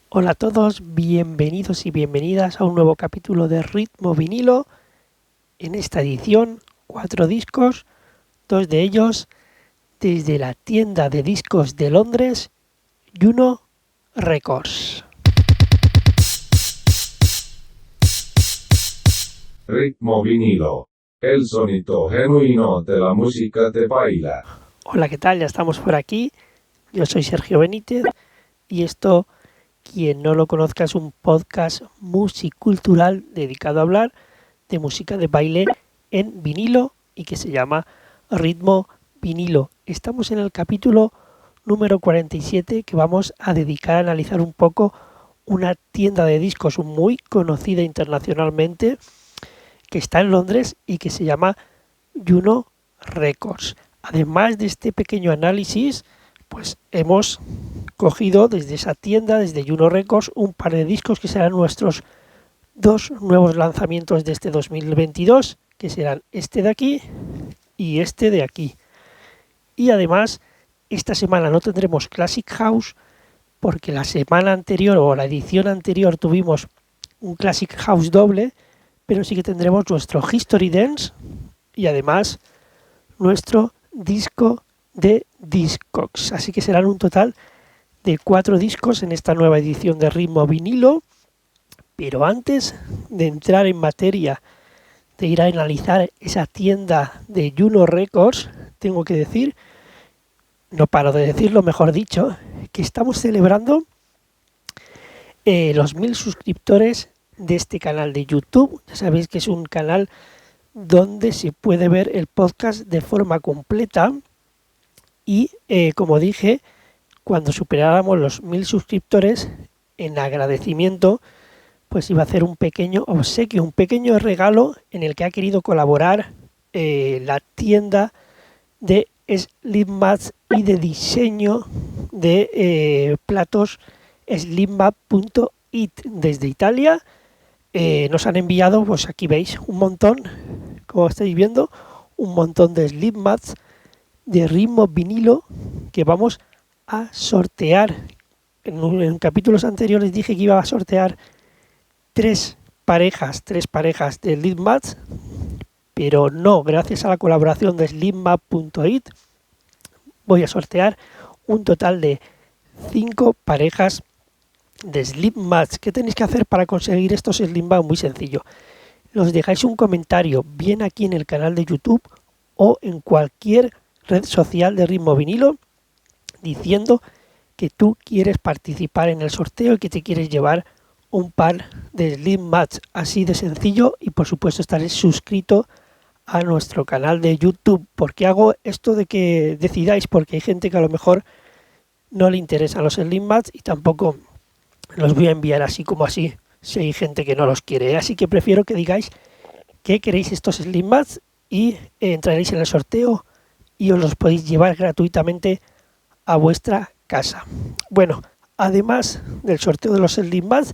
Hola a todos, bienvenidos y bienvenidas a un nuevo capítulo de Ritmo Vinilo. En esta edición, 4 discos, 2 de ellos desde la tienda de discos de Londres, Juno Records. Ritmo vinilo. El sonido genuino de la música de baila. Hola, ¿qué tal? Ya estamos por aquí. Yo soy Sergio Benítez y esto, quien no lo conozca, es un podcast musicultural dedicado a hablar de música de baile en vinilo y que se llama Ritmo Vinilo. Estamos en el capítulo número 47 que vamos a dedicar a analizar un poco una tienda de discos muy conocida internacionalmente que está en Londres y que se llama Juno Records. Además de este pequeño análisis, pues hemos cogido desde esa tienda, desde Juno Records, un par de discos que serán nuestros 2 nuevos lanzamientos de este 2022, que serán este de aquí y este de aquí. Y además, esta semana no tendremos Classic House, porque la semana anterior o la edición anterior tuvimos un Classic House doble, pero sí que tendremos nuestro History Dance y además nuestro disco de Discogs. Así que serán un total de 4 discos en esta nueva edición de Ritmo Vinilo. Pero antes de entrar en materia, de ir a analizar esa tienda de Juno Records, tengo que decir, no paro de decirlo, mejor dicho, que estamos celebrando los 1000 suscriptores de este canal de YouTube. Ya sabéis que es un canal donde se puede ver el podcast de forma completa y, como dije, cuando superáramos los 1000 suscriptores, en agradecimiento, pues iba a hacer un pequeño obsequio, un pequeño regalo en el que ha querido colaborar la tienda de Slimmats y de diseño de platos slimmap.it desde Italia. Nos han enviado, pues aquí veis, un montón, como estáis viendo, un montón de Slimmats de ritmo vinilo que vamos a sortear. En capítulos anteriores dije que iba a sortear tres parejas de lead match, pero no, gracias a la colaboración de slimmap.it voy a sortear un total de 5 parejas de Slim Match. ¿Qué tenéis que hacer para conseguir estos Slim Match? Muy sencillo. Nos dejáis un comentario bien aquí en el canal de YouTube o en cualquier red social de Ritmo Vinilo diciendo que tú quieres participar en el sorteo y que te quieres llevar un par de Slim Match, así de sencillo, y por supuesto estaréis suscrito a nuestro canal de YouTube. ¿Por qué hago esto de que decidáis? Porque hay gente que a lo mejor no le interesan los Slim Match y tampoco los voy a enviar así como así si hay gente que no los quiere. Así que prefiero que digáis que queréis estos Slim Match y entraréis en el sorteo y os los podéis llevar gratuitamente a vuestra casa. Bueno, además del sorteo de los Slim Match,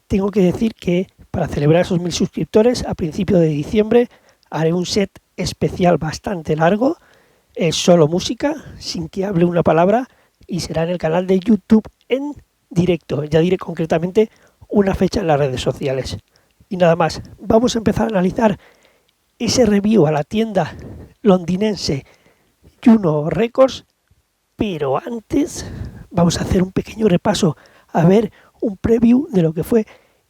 tengo que decir que para celebrar esos 1000 suscriptores, a principios de diciembre, haré un set especial bastante largo, solo música, sin que hable una palabra, y será en el canal de YouTube en directo. Ya diré concretamente una fecha en las redes sociales. Y nada más, vamos a empezar a analizar ese review a la tienda londinense Juno Records, pero antes vamos a hacer un pequeño repaso, a ver un preview de lo que fue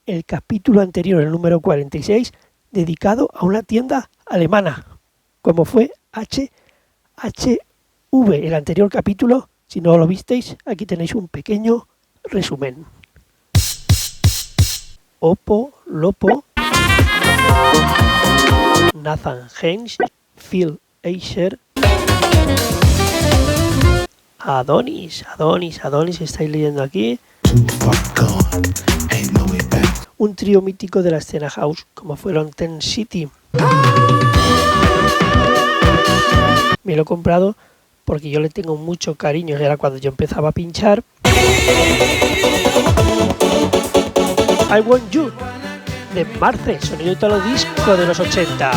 el capítulo anterior, el número 46, dedicado a una tienda alemana, como fue HHV. El anterior capítulo, si no lo visteis, aquí tenéis un pequeño resumen. Oppo, Lopo, Nathan Heinz, Phil Eicher, Adonis, estáis leyendo aquí. Un trío mítico de la escena house, como fueron Ten City. Me lo he comprado porque yo le tengo mucho cariño, era cuando yo empezaba a pinchar. I Want You, de Marce, sonido italo disco de los 80.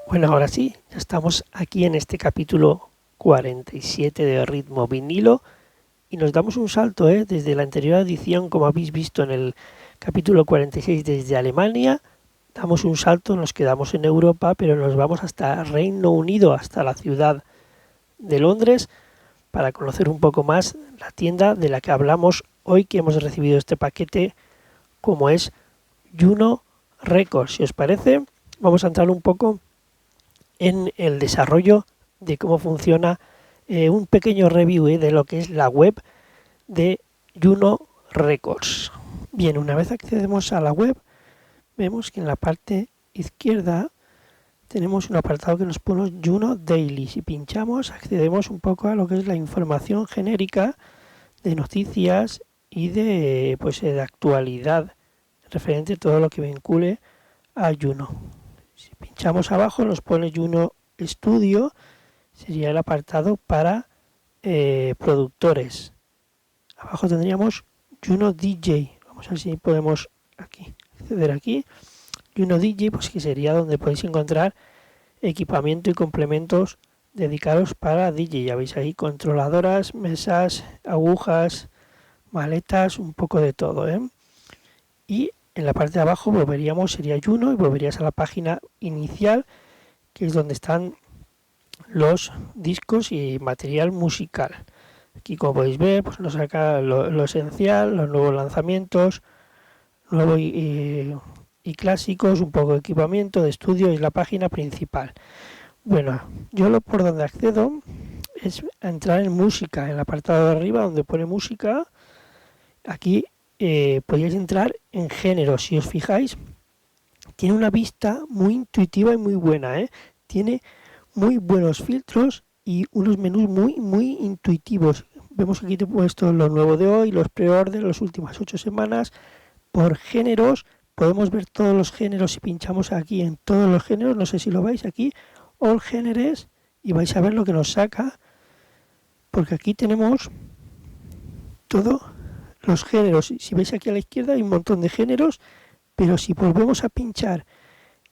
Bueno, ahora sí, ya estamos aquí en este capítulo 47 de Ritmo Vinilo y nos damos un salto desde la anterior edición, como habéis visto en el capítulo 46 desde Alemania, damos un salto, nos quedamos en Europa, pero nos vamos hasta Reino Unido, hasta la ciudad de Londres, para conocer un poco más la tienda de la que hablamos hoy, que hemos recibido este paquete, como es Juno Records. Si os parece, vamos a entrar un poco en el desarrollo de cómo funciona un pequeño review de lo que es la web de Juno Records. Bien, una vez accedemos a la web, vemos que en la parte izquierda tenemos un apartado que nos pone Juno Daily. Si pinchamos, accedemos un poco a lo que es la información genérica de noticias y de actualidad referente a todo lo que vincule a Juno. Si pinchamos abajo nos pone Juno Studio, sería el apartado para productores. Abajo tendríamos Juno DJ. Vamos a ver si podemos aquí acceder aquí. Juno DJ, pues que sería donde podéis encontrar equipamiento y complementos dedicados para DJ. Ya veis ahí controladoras, mesas, agujas, maletas, un poco de todo, Y en la parte de abajo volveríamos, sería Juno, y volverías a la página inicial, que es donde están los discos y material musical. Aquí, como podéis ver, pues nos saca lo esencial, los nuevos lanzamientos, nuevos y clásicos, un poco de equipamiento de estudio, y la página principal. Bueno, yo por donde accedo es a entrar en música, en el apartado de arriba donde pone música. Aquí podéis entrar en género. Si os fijáis, tiene una vista muy intuitiva y muy buena, Tiene muy buenos filtros y unos menús muy intuitivos. Vemos aquí te he puesto lo nuevo de hoy, los pre-order, las últimas 8 semanas, por géneros. Podemos ver todos los géneros si pinchamos aquí en todos los géneros. No sé si lo veis aquí, All Géneros, y vais a ver lo que nos saca, porque aquí tenemos todos los géneros. Si veis aquí a la izquierda hay un montón de géneros, pero si volvemos a pinchar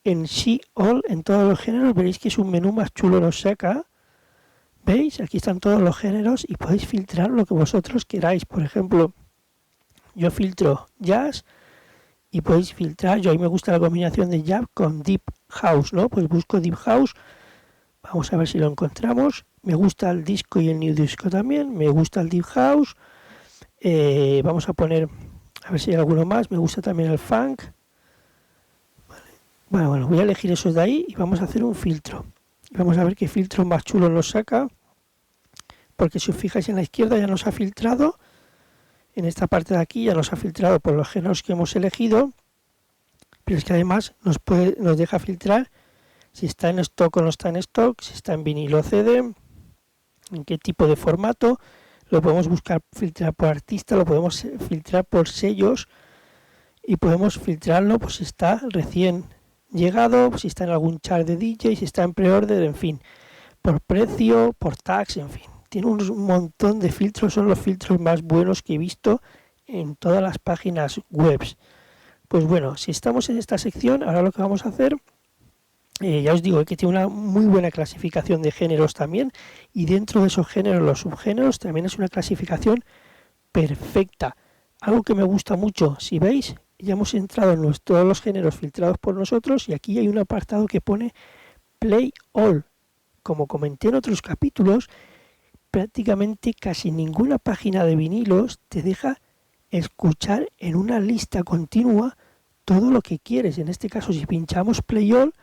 en See All, en todos los géneros, veréis que es un menú más chulo, nos saca. ¿Veis? Aquí están todos los géneros y podéis filtrar lo que vosotros queráis. Por ejemplo, yo filtro jazz y podéis filtrar, yo a mí me gusta la combinación de jazz con deep house, ¿no? Pues busco deep house, vamos a ver si lo encontramos. Me gusta el disco y el new disco también, me gusta el deep house. Vamos a poner, a ver si hay alguno más, me gusta también el funk. Bueno, voy a elegir esos de ahí y vamos a hacer un filtro. Vamos a ver qué filtro más chulo nos saca, porque si os fijáis en la izquierda ya nos ha filtrado, en esta parte de aquí ya nos ha filtrado por los géneros que hemos elegido, pero es que además nos deja filtrar si está en stock o no está en stock, si está en vinilo o CD, en qué tipo de formato. Lo podemos buscar, filtrar por artista, lo podemos filtrar por sellos y podemos filtrarlo pues si está recién llegado, si está en algún chart de DJ, si está en pre-order, en fin, por precio, por tags, en fin. Tiene un montón de filtros, son los filtros más buenos que he visto en todas las páginas web. Pues bueno, si estamos en esta sección, ahora lo que vamos a hacer, ya os digo que tiene una muy buena clasificación de géneros también, y dentro de esos géneros, los subgéneros, también es una clasificación perfecta. Algo que me gusta mucho, si veis, ya hemos entrado en todos los géneros filtrados por nosotros y aquí hay un apartado que pone Play All. Como comenté en otros capítulos, prácticamente casi ninguna página de vinilos te deja escuchar en una lista continua todo lo que quieres. En este caso, si pinchamos Play All,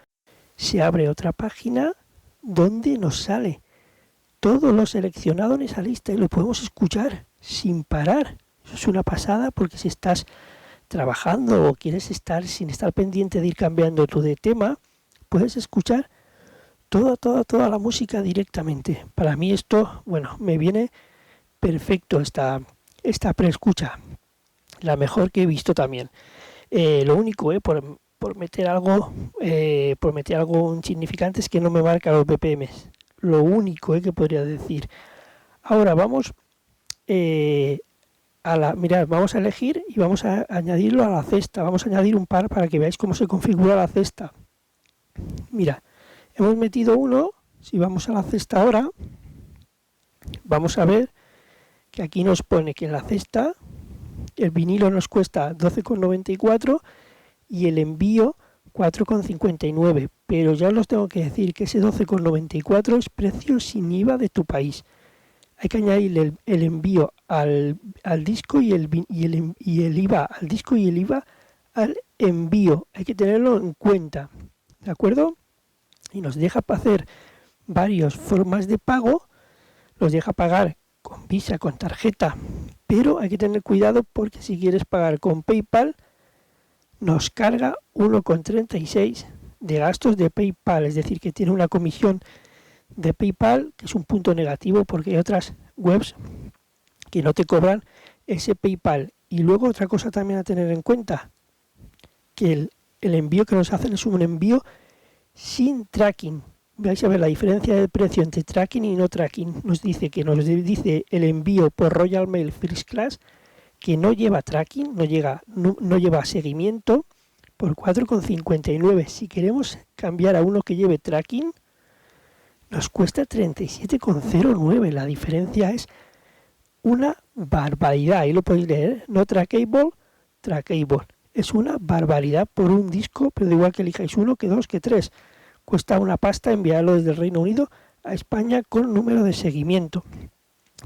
se abre otra página donde nos sale todo lo seleccionado en esa lista y lo podemos escuchar sin parar. Eso es una pasada, porque si estás trabajando o quieres estar sin estar pendiente de ir cambiando tú de tema, puedes escuchar toda la música directamente. Para mí esto, bueno, me viene perfecto esta preescucha, la mejor que he visto también. Lo único, por meter algo insignificante, es que no me marca los BPM. Lo único que podría decir. Ahora vamos mirad, vamos a elegir y vamos a añadirlo a la cesta. Vamos a añadir un par para que veáis cómo se configura la cesta. Mira, Hemos metido uno, si vamos a la cesta ahora, vamos a ver que aquí nos pone que en la cesta el vinilo nos cuesta 12,94 y el envío 4,59, pero ya os tengo que decir que ese 12,94 es precio sin IVA de tu país. Hay que añadirle el envío al disco y el IVA al disco y el IVA al envío. Hay que tenerlo en cuenta, ¿de acuerdo? Y nos deja hacer varias formas de pago, nos deja pagar con Visa, con tarjeta, pero hay que tener cuidado porque si quieres pagar con PayPal, nos carga 1,36 de gastos de PayPal, es decir, que tiene una comisión de PayPal que es un punto negativo porque hay otras webs que no te cobran ese PayPal. Y luego otra cosa también a tener en cuenta, que el envío que nos hacen es un envío sin tracking. Vais a ver la diferencia de precio entre tracking y no tracking. Nos dice el envío por Royal Mail First Class que no lleva tracking, no lleva seguimiento por 4,59. Si queremos cambiar a uno que lleve tracking, nos cuesta 37,09. La diferencia es una barbaridad. Ahí lo podéis leer. No trackable, trackable. Es una barbaridad por un disco, pero da igual que elijáis uno, que dos, que tres. Cuesta una pasta enviarlo desde el Reino Unido a España con número de seguimiento.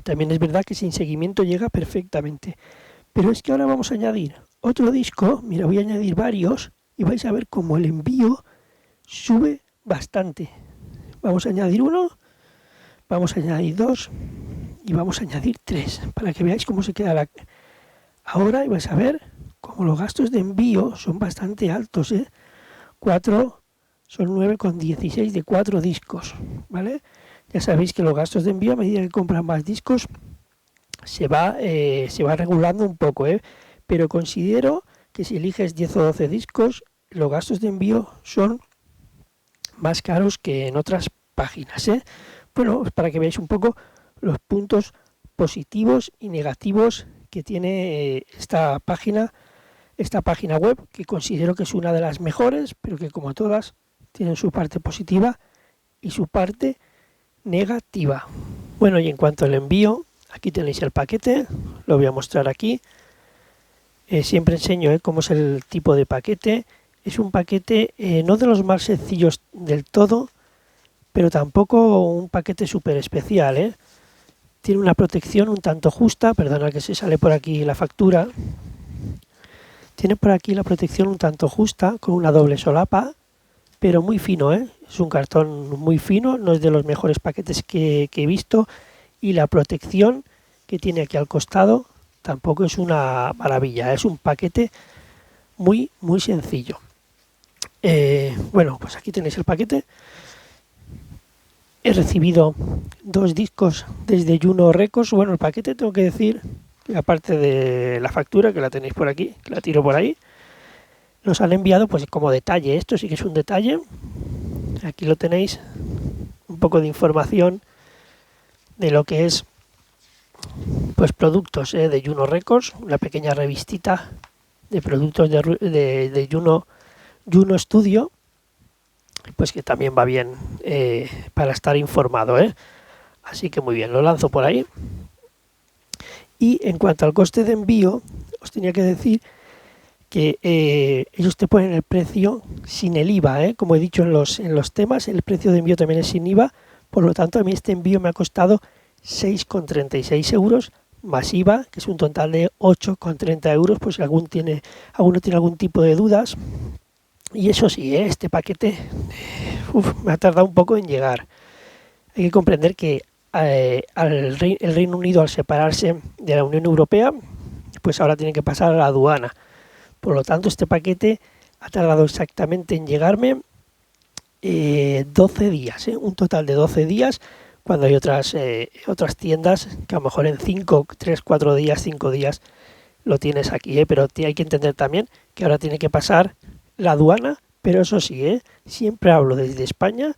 También es verdad que sin seguimiento llega perfectamente. Pero es que ahora vamos a añadir otro disco. Mira, voy a añadir varios y vais a ver cómo el envío sube bastante. Vamos a añadir uno, vamos a añadir dos y vamos a añadir tres para que veáis cómo se queda ahora y vais a ver cómo los gastos de envío son bastante altos, ¿eh? 4 son 9,16 de 4 discos, ¿vale? Ya sabéis que los gastos de envío a medida que compran más discos se va regulando un poco, ¿eh? Pero considero que si eliges 10 o 12 discos, los gastos de envío son más caros que en otras páginas, ¿eh? Bueno, para que veáis un poco los puntos positivos y negativos que tiene esta página web, que considero que es una de las mejores, pero que como todas tienen su parte positiva y su parte negativa. Bueno, y en cuanto al envío, aquí tenéis el paquete, lo voy a mostrar aquí. Siempre enseño cómo es el tipo de paquete. Es un paquete no de los más sencillos del todo, pero tampoco un paquete súper especial, ¿eh? Tiene una protección un tanto justa, perdona que se sale por aquí la factura. Tiene por aquí la protección un tanto justa, con una doble solapa, pero muy fino, ¿eh? Es un cartón muy fino, no es de los mejores paquetes que he visto, y la protección que tiene aquí al costado tampoco es una maravilla, es un paquete muy, muy sencillo. Bueno, pues aquí tenéis el paquete. He recibido 2 discos desde Juno Records. Bueno, el paquete tengo que decir, aparte de la factura, que la tenéis por aquí, que la tiro por ahí, nos han enviado pues como detalle. Esto sí que es un detalle. Aquí lo tenéis, un poco de información de lo que es pues productos de Juno Records, una pequeña revistita de productos de Juno Studio, pues que también va bien para estar informado, ¿eh? Así que muy bien, lo lanzo por ahí. Y en cuanto al coste de envío, os tenía que decir que ellos te ponen el precio sin el IVA, ¿eh? Como he dicho en los temas, el precio de envío también es sin IVA, por lo tanto a mí este envío me ha costado 6,36 euros más IVA, que es un total de 8,30 euros, pues si alguno tiene algún tipo de dudas. Y eso sí, este paquete me ha tardado un poco en llegar. Hay que comprender que el Reino Unido, al separarse de la Unión Europea, pues ahora tiene que pasar a la aduana. Por lo tanto, este paquete ha tardado exactamente en llegarme 12 días, un total de 12 días, cuando hay otras tiendas que a lo mejor en 4 días, 5 días lo tienes aquí, pero hay que entender también que ahora tiene que pasar la aduana, pero eso sí, siempre hablo desde España,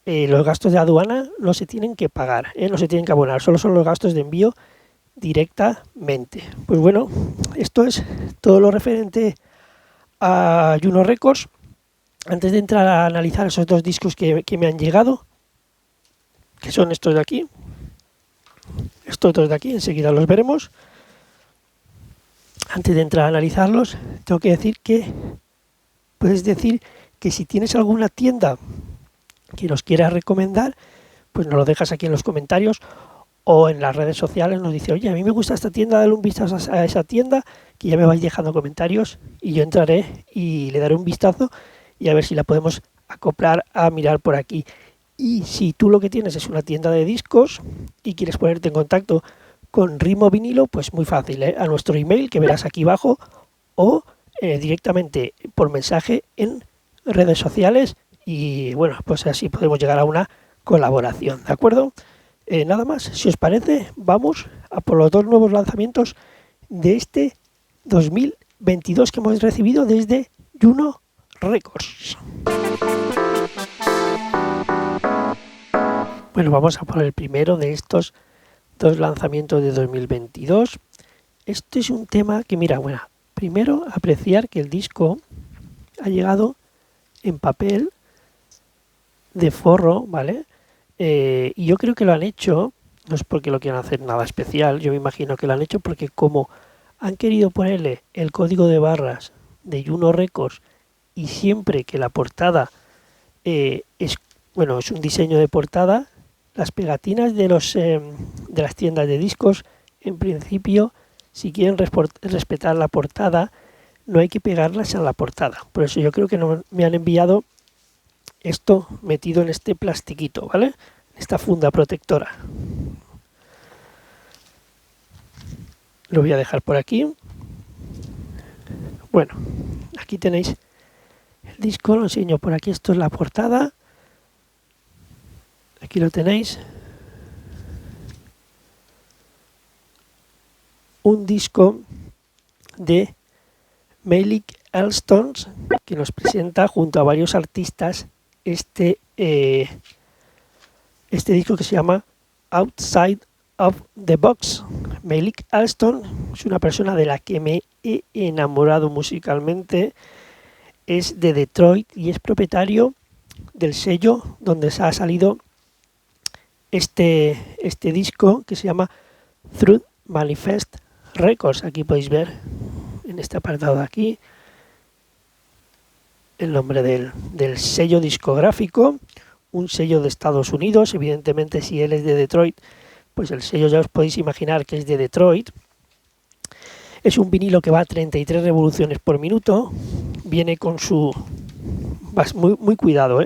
los gastos de aduana no se tienen que pagar, no se tienen que abonar, solo son los gastos de envío directamente. Pues bueno, esto es todo lo referente a Juno Records. antes de entrar a analizar esos dos discos que me han llegado, que son estos de aquí, estos otros de aquí, enseguida los veremos. Antes de entrar a analizarlos, tengo que decir que puedes decir que si tienes alguna tienda que nos quieras recomendar, pues nos lo dejas aquí en los comentarios o en las redes sociales, nos dice, oye, a mí me gusta esta tienda, dale un vistazo a esa tienda, que ya me vais dejando comentarios y yo entraré y le daré un vistazo y a ver si la podemos acoplar a mirar por aquí. Y si tú lo que tienes es una tienda de discos y quieres ponerte en contacto con Ritmo Vinilo, pues muy fácil, a nuestro email que verás aquí abajo o directamente por mensaje en redes sociales y bueno, pues así podemos llegar a una colaboración, ¿de acuerdo? Nada más, si os parece, vamos a por los dos nuevos lanzamientos de este 2022 que hemos recibido desde Juno Records. Bueno, vamos a por el primero de estos dos lanzamientos de 2022. Este es un tema que, mira, bueno, primero apreciar que el disco ha llegado en papel de forro, ¿vale? Y yo creo que lo han hecho, no es porque lo quieran hacer nada especial, yo me imagino que lo han hecho porque como han querido ponerle el código de barras de Juno Records y siempre que la portada es un diseño de portada, las pegatinas de las tiendas de discos, en principio, si quieren respetar la portada, no hay que pegarlas a la portada. Por eso yo creo que no me han enviado esto metido en este plastiquito, ¿vale? Esta funda protectora. Lo voy a dejar por aquí. Bueno, aquí tenéis el disco, lo enseño por aquí, esto es la portada. Aquí lo tenéis. Un disco de Malik Elston que nos presenta junto a varios artistas este disco que se llama Outside of the Box. Malik Elston es una persona de la que me he enamorado musicalmente. Es de Detroit y es propietario del sello donde se ha salido este disco que se llama Truth Manifest Records. Aquí podéis ver en este apartado de aquí el nombre del sello discográfico, un sello de Estados Unidos. Evidentemente, si él es de Detroit, pues el sello ya os podéis imaginar que es de Detroit. Es un vinilo que va a 33 revoluciones por minuto. Viene con su... muy, muy cuidado,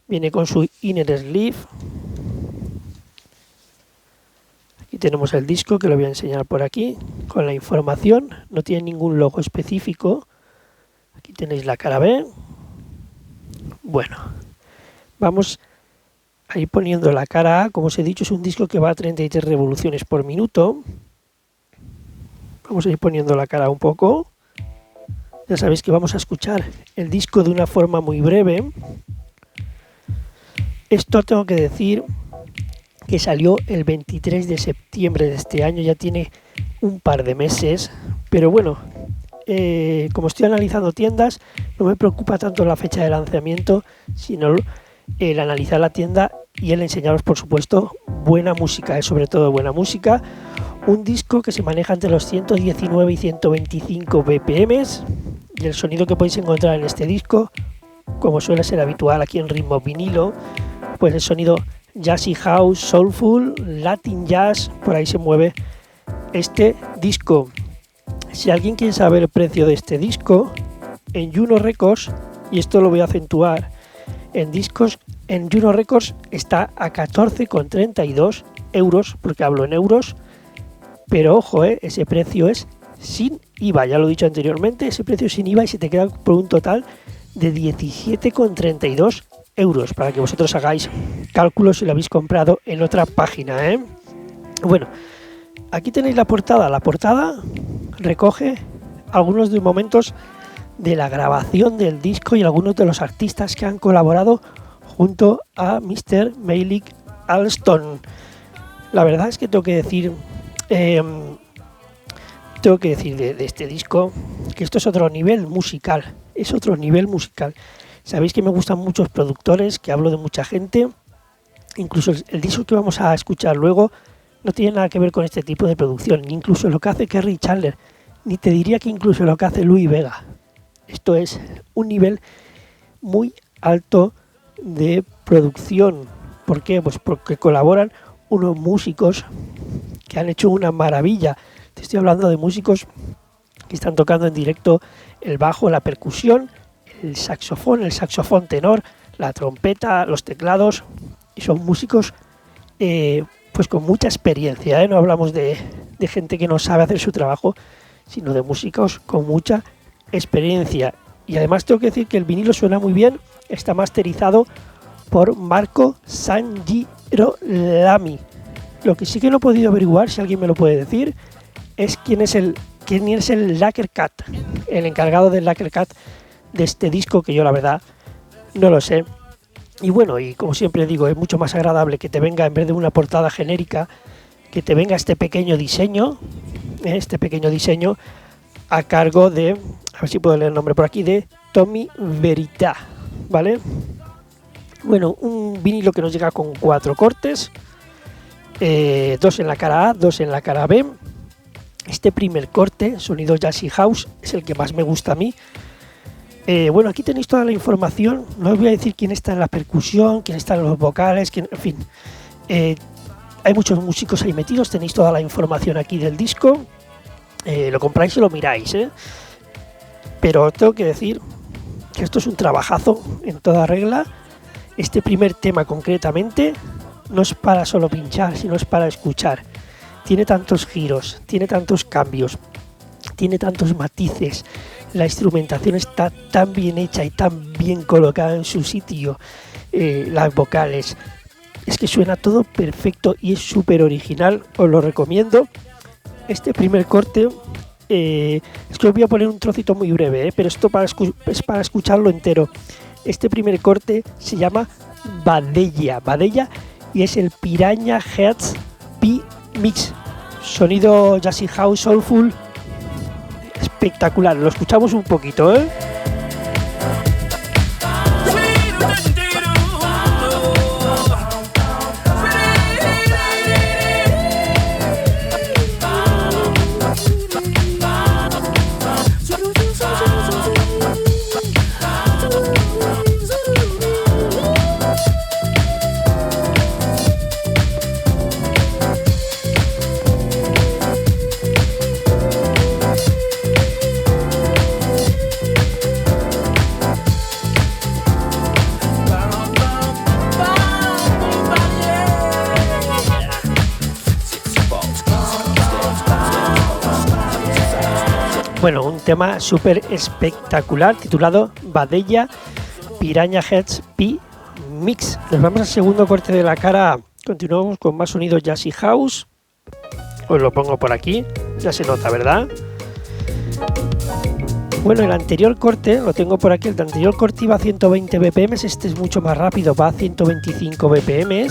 viene con su inner sleeve. Aquí tenemos el disco, que lo voy a enseñar por aquí, con la información. No tiene ningún logo específico. Aquí tenéis la cara B. Bueno, vamos a ir poniendo la cara A. Como os he dicho, es un disco que va a 33 revoluciones por minuto. Vamos a ir poniendo la cara un poco. Ya sabéis que vamos a escuchar el disco de una forma muy breve. Esto tengo que decir que salió el 23 de septiembre de este año, ya tiene un par de meses, pero bueno, como estoy analizando tiendas, no me preocupa tanto la fecha de lanzamiento, sino el analizar la tienda y el enseñaros, por supuesto, buena música, sobre todo buena música. Un disco que se maneja entre los 119 y 125 BPM y el sonido que podéis encontrar en este disco, como suele ser habitual aquí en Ritmo Vinilo, pues el sonido jazzy house, soulful, latin jazz, por ahí se mueve este disco. Si alguien quiere saber el precio de este disco, en Juno Records, y esto lo voy a acentuar, en Juno Records está a 14,32 euros, porque hablo en euros, pero ojo, ese precio es sin IVA, ya lo he dicho anteriormente, ese precio es sin IVA y se te queda por un total de 17,32 euros, para que vosotros hagáis cálculos si lo habéis comprado en otra página, Bueno, aquí tenéis la portada. La portada recoge algunos de los momentos de la grabación del disco y algunos de los artistas que han colaborado junto a Mr. Malik Elston. La verdad es que tengo que decir de este disco que esto es otro nivel musical, Sabéis que me gustan muchos productores, que hablo de mucha gente. Incluso el disco que vamos a escuchar luego no tiene nada que ver con este tipo de producción, ni incluso lo que hace Kerry Chandler, ni te diría que incluso lo que hace Louie Vega. Esto es un nivel muy alto de producción. ¿Por qué? Pues porque colaboran unos músicos que han hecho una maravilla. Te estoy hablando de músicos que están tocando en directo el bajo, la percusión, el saxofón tenor, la trompeta, los teclados, y son músicos pues con mucha experiencia, ¿eh? No hablamos de gente que no sabe hacer su trabajo, sino de músicos con mucha experiencia. Y además tengo que decir que el vinilo suena muy bien, está masterizado por Marco Sangirolami. Lo que sí que no he podido averiguar, si alguien me lo puede decir, es quién es el Lacquer Cat, el encargado del Lacquer Cat de este disco, que yo la verdad no lo sé. Y bueno, y como siempre digo, es mucho más agradable que te venga, en vez de una portada genérica, que te venga este pequeño diseño a cargo de, a ver si puedo leer el nombre por aquí, de Tommy Verita, ¿vale? Bueno, un vinilo que nos llega con 4 cortes, 2 en la cara A, 2 en la cara B. Este primer corte, sonido Jazzy House, es el que más me gusta a mí. Bueno, aquí tenéis toda la información. No os voy a decir quién está en la percusión, quién está en los vocales, en fin. Hay muchos músicos ahí metidos, tenéis toda la información aquí del disco. Lo compráis y lo miráis, ¿eh? Pero tengo que decir que esto es un trabajazo en toda regla. Este primer tema concretamente no es para solo pinchar, sino es para escuchar. Tiene tantos giros, tiene tantos cambios, tiene tantos matices. La instrumentación está tan bien hecha y tan bien colocada en su sitio. Las vocales, es que suena todo perfecto y es súper original. Os lo recomiendo. Este primer corte, es que os voy a poner un trocito muy breve, pero esto es para escucharlo entero. Este primer corte se llama Badella, y es el Piranha Heads P Mix. Sonido Jazzy House Soulful espectacular. Lo escuchamos un poquito, ¿eh? Bueno, un tema súper espectacular titulado Badella Piranha Heads P Mix. Nos vamos al segundo corte de la cara. Continuamos con más sonido Jazzy House. Os lo pongo por aquí. Ya se nota, ¿verdad? Bueno, el anterior corte, lo tengo por aquí. El anterior corte iba a 120 BPM. Este es mucho más rápido, va a 125 BPM.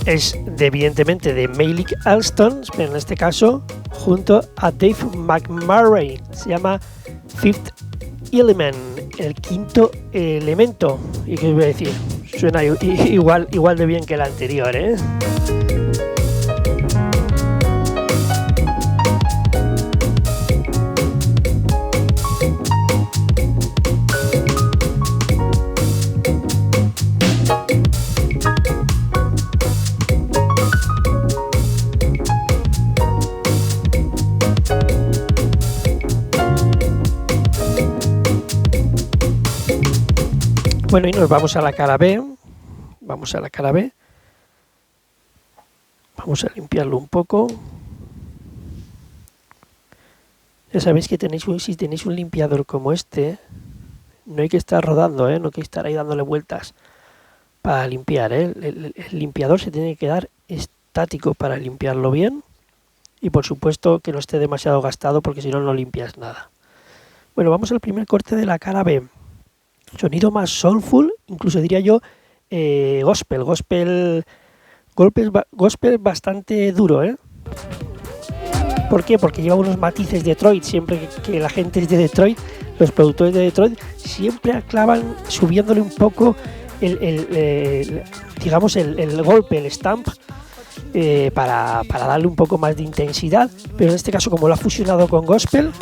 Es evidentemente de Malik Alston, pero en este caso junto a Dave McMurray. Se llama Fifth Element, el quinto elemento. ¿Y qué os voy a decir? Suena igual de bien que el anterior, ¿eh? Bueno, y nos vamos a la cara B. Vamos a limpiarlo un poco. Ya sabéis que si tenéis un limpiador como este, no hay que estar rodando, no hay que estar ahí dándole vueltas para limpiar, El limpiador se tiene que quedar estático para limpiarlo bien. Y por supuesto que no esté demasiado gastado, porque si no, no limpias nada. Bueno, vamos al primer corte de la cara B. Sonido más soulful, incluso diría yo gospel bastante duro, ¿eh? ¿Por qué? Porque lleva unos matices Detroit. Siempre que la gente es de Detroit, los productores de Detroit siempre aclavan subiéndole un poco digamos el golpe, el stamp, para darle un poco más de intensidad, pero en este caso, como lo ha fusionado con gospel,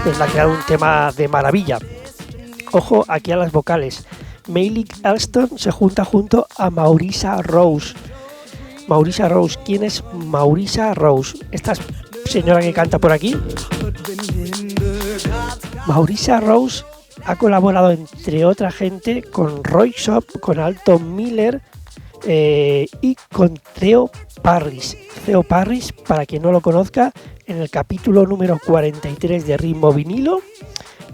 pues le ha creado un tema de maravilla. Ojo aquí a las vocales. Malik Elston se junta junto a Maurissa Rose. Maurissa Rose, ¿quién es Maurissa Rose? Esta señora que canta por aquí. Maurissa Rose ha colaborado, entre otra gente, con Roy Shop, con Alton Miller y con Theo Parrish. Theo Parrish, para quien no lo conozca, en el capítulo número 43 de Ritmo Vinilo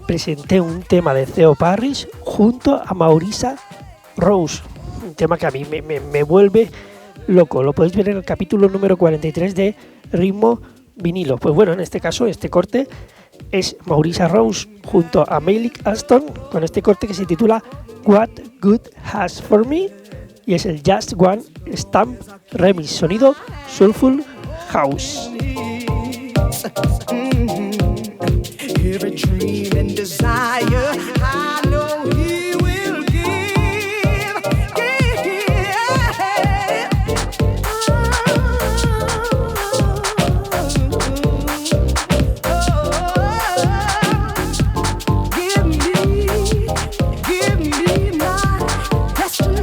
presenté un tema de Theo Parrish junto a Maurissa Rose, un tema que a mí me vuelve loco. Lo podéis ver en el capítulo número 43 de Ritmo Vinilo. Pues bueno, en este caso, este corte es Maurissa Rose junto a Malik Elston con este corte que se titula What Good Has For Me, y es el Just One Stamp Remix, sonido Soulful House. Every dream and desire, I know He will give. Give me my destiny.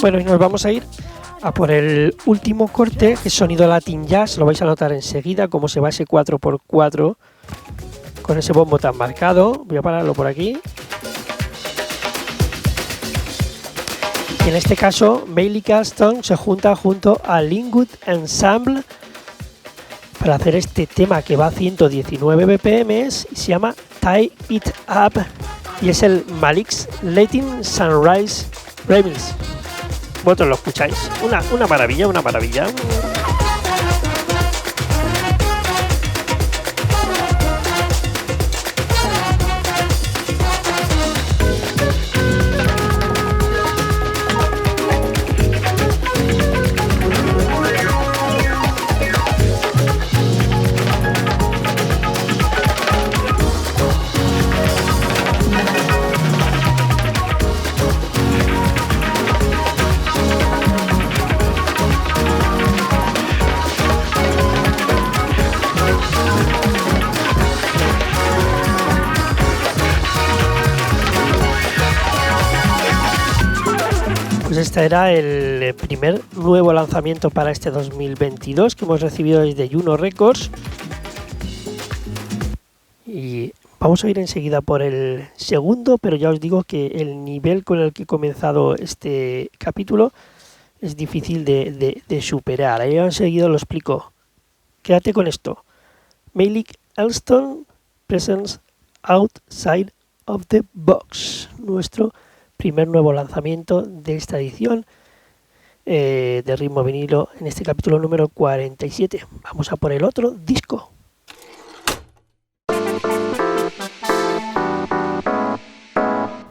Bueno, y nos vamos a ir a por el último corte, que es sonido Latin Jazz. Lo vais a notar enseguida cómo se va ese 4x4 con ese bombo tan marcado. Voy a pararlo por aquí. Y en este caso, Malik Elston se junta junto a Lingwood Ensemble para hacer este tema que va a 119 BPM y se llama Tie It Up, y es el Malik's Latin Sunrise Remix. Vosotros lo escucháis, una maravilla, una maravilla. Este era el primer nuevo lanzamiento para este 2022 que hemos recibido desde Juno Records, y vamos a ir enseguida por el segundo, pero ya os digo que el nivel con el que he comenzado este capítulo es difícil de superar. Ahí enseguida lo explico. Quédate con esto. Malik Elston Presents Outside of the Box, nuestro primer nuevo lanzamiento de esta edición de Ritmo Vinilo, en este capítulo número 47. Vamos a por el otro disco.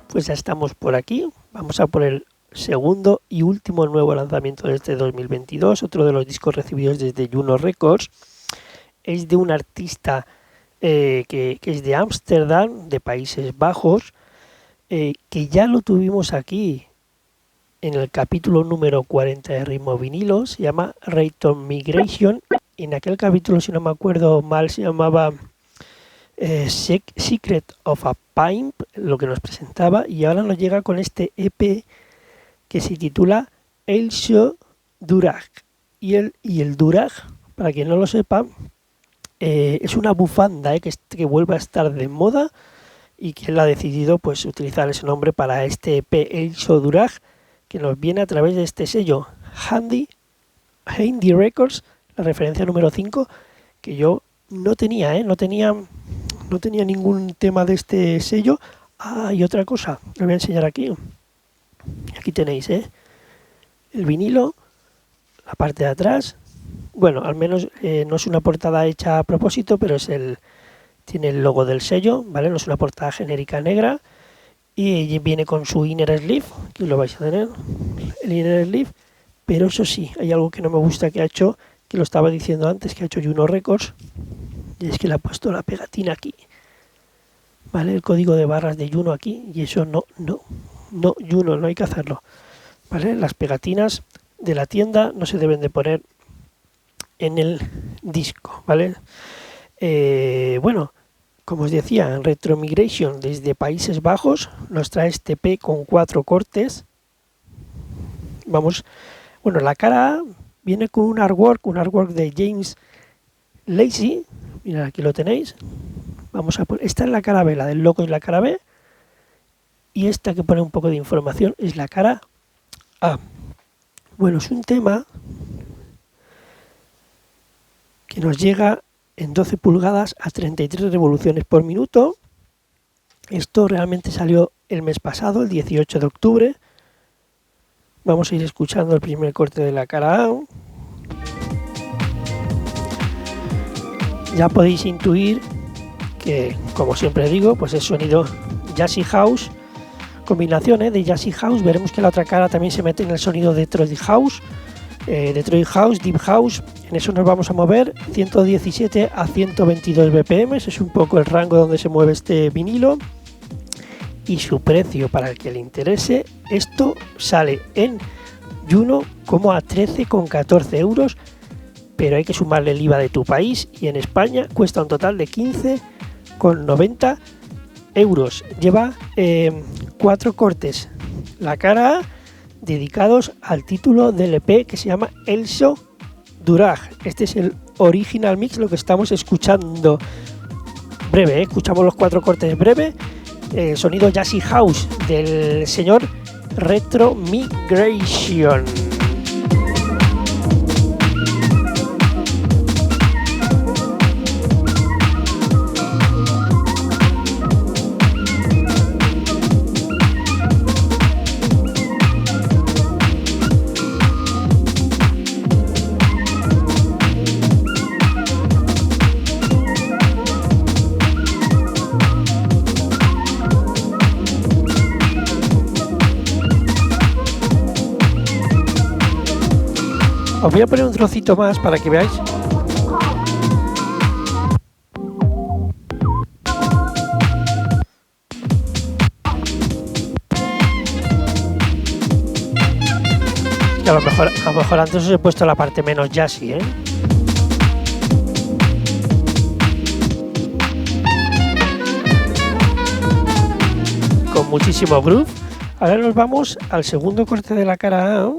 Pues ya estamos por aquí. Vamos a por el segundo y último nuevo lanzamiento de este 2022. Otro de los discos recibidos desde Juno Records. Es de un artista que es de Ámsterdam, de Países Bajos, que ya lo tuvimos aquí en el capítulo número 40 de Ritmo Vinilo. Se llama Rayton Migration. En aquel capítulo, si no me acuerdo mal, se llamaba Secret of a Pimp, lo que nos presentaba, y ahora nos llega con este EP que se titula El Show Durag. Y el Durag, para quien no lo sepa, es una bufanda que vuelve a estar de moda, y que él ha decidido pues utilizar ese nombre para este EP El Show Durag, que nos viene a través de este sello Handy Records, la referencia número 5, que yo no tenía, no tenía ningún tema de este sello. Y otra cosa, lo voy a enseñar aquí. Aquí tenéis el vinilo, la parte de atrás. Bueno, al menos no es una portada hecha a propósito, pero tiene el logo del sello, ¿vale? No es una portada genérica negra, y viene con su inner sleeve, que lo vais a tener, el inner sleeve. Pero eso sí, hay algo que no me gusta que ha hecho, que lo estaba diciendo antes, que ha hecho Juno Records, Y es que le ha puesto la pegatina aquí. ¿Vale? El código de barras de Juno aquí. Y eso no, Juno, no hay que hacerlo. ¿Vale? Las pegatinas de la tienda no se deben de poner en el disco, ¿vale? Bueno, como os decía, en Retro Migration desde Países Bajos nos trae este P con 4 cortes. Vamos, bueno, la cara A viene con un artwork de James Lacey. Mirad, aquí lo tenéis. Vamos a poner, esta es la cara B, la del logo es la cara B. Y esta que pone un poco de información es la cara A. Bueno, es un tema que nos llega en 12 pulgadas a 33 revoluciones por minuto. Esto realmente salió el mes pasado, el 18 de octubre. Vamos a ir escuchando el primer corte de la cara A. Ya podéis intuir que, como siempre digo, pues es sonido Jazzy House, combinación de Jazzy House. Veremos que la otra cara también se mete en el sonido de Detroit House, Deep House. En eso nos vamos a mover 117 a 122 BPM, es un poco el rango donde se mueve este vinilo. Y su precio, para el que le interese, esto sale en Juno como a 13,14 euros, pero hay que sumarle el IVA de tu país y en España cuesta un total de 15,90 euros. Lleva 4 cortes, la cara A, dedicados al título del EP que se llama Elso Durag. Este es el original mix, lo que estamos escuchando breve, escuchamos los 4 cortes breve. Sonido Jazzy House del señor Retro Migration. Os voy a poner un trocito más para que veáis. Que a lo mejor antes os he puesto la parte menos jazzy, ¿eh? Con muchísimo groove. Ahora nos vamos al segundo corte de la cara A.